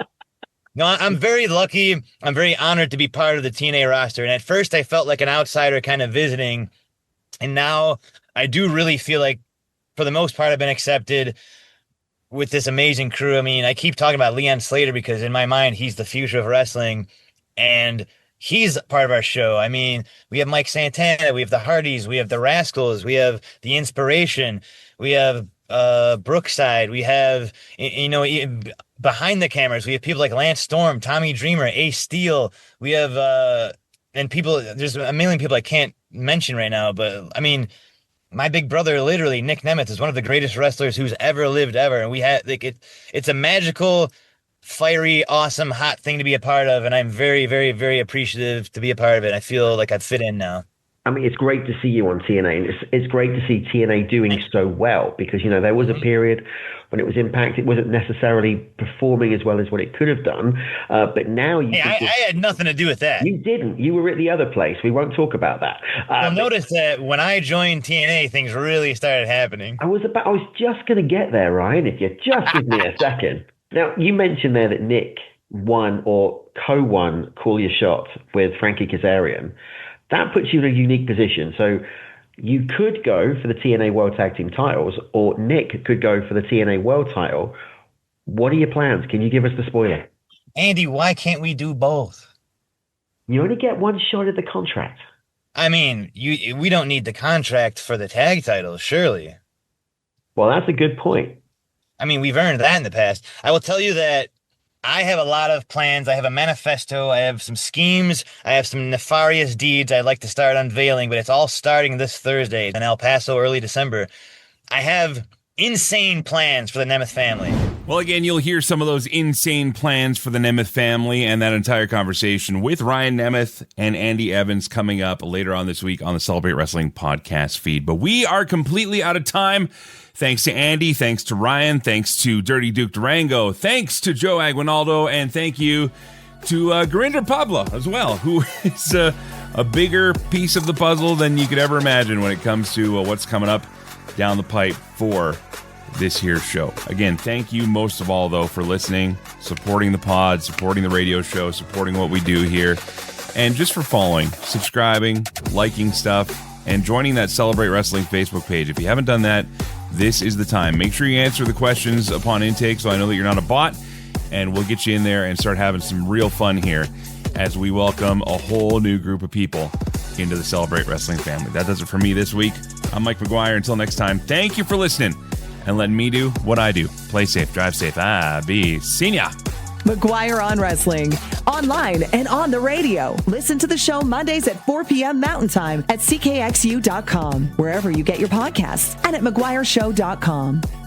No, I'm very lucky. I'm very honored to be part of the TNA roster. And at first I felt like an outsider kind of visiting. And now I do really feel like, for the most part, I've been accepted with this amazing crew. I mean, I keep talking about Leon Slater because in my mind, he's the future of wrestling. And he's part of our show. I mean, we have Mike Santana, we have the Hardys, we have the Rascals, we have the Inspiration, we have Brookside, we have, behind the cameras, we have people like Lance Storm, Tommy Dreamer, Ace Steel. We have, and people, there's a million people I can't mention right now, but I mean, my big brother, literally, Nick Nemeth, is one of the greatest wrestlers who's ever lived ever. And we had, it's a magical, fiery, awesome, hot thing to be a part of. And I'm very, very, very appreciative to be a part of it. I feel like I fit in now. I mean, it's great to see you on TNA. And it's great to see TNA doing so well, because, there was a period when it was Impact. It wasn't necessarily performing as well as what it could have done. But now I had nothing to do with that. You didn't. You were at the other place. We won't talk about that. You'll notice that when I joined TNA, things really started happening. I was just going to get there, Ryan, if you just give me a second. Now, you mentioned there that Nick won or co-won Call Your Shot with Frankie Kazarian. That puts you in a unique position. So you could go for the TNA World Tag Team titles, or Nick could go for the TNA World title. What are your plans? Can you give us the spoiler? Andy, why can't we do both? You only get one shot at the contract. I mean, we don't need the contract for the tag titles, surely. Well, that's a good point. I mean, we've earned that in the past. I will tell you that I have a lot of plans. I have a manifesto. I have some schemes. I have some nefarious deeds I'd like to start unveiling, but it's all starting this Thursday in El Paso, early December. I have insane plans for the Nemeth family. Well, again, you'll hear some of those insane plans for the Nemeth family and that entire conversation with Ryan Nemeth and Andy Evans coming up later on this week on the Celebrate Wrestling podcast feed. But we are completely out of time. Thanks to Andy, thanks to Ryan, thanks to Dirty Duke Durrango, thanks to Joe Aguinaldo, and thank you to Gurinder Pablo as well, who is a bigger piece of the puzzle than you could ever imagine when it comes to what's coming up down the pipe for this here show. Again, thank you most of all, though, for listening, supporting the pod, supporting the radio show, supporting what we do here, and just for following, subscribing, liking stuff, and joining that Celebrate Wrestling Facebook page. If you haven't done that, this is the time. Make sure you answer the questions upon intake so I know that you're not a bot, and we'll get you in there and start having some real fun here as we welcome a whole new group of people into the Celebrate Wrestling family. That does it for me this week. I'm Mike McGuire. Until next time, thank you for listening and letting me do what I do. Play safe, drive safe. Be seen ya. McGuire on Wrestling, online and on the radio. Listen to the show Mondays at 4 p.m. Mountain Time at CKXU.com, wherever you get your podcasts, and at McGuireShow.com.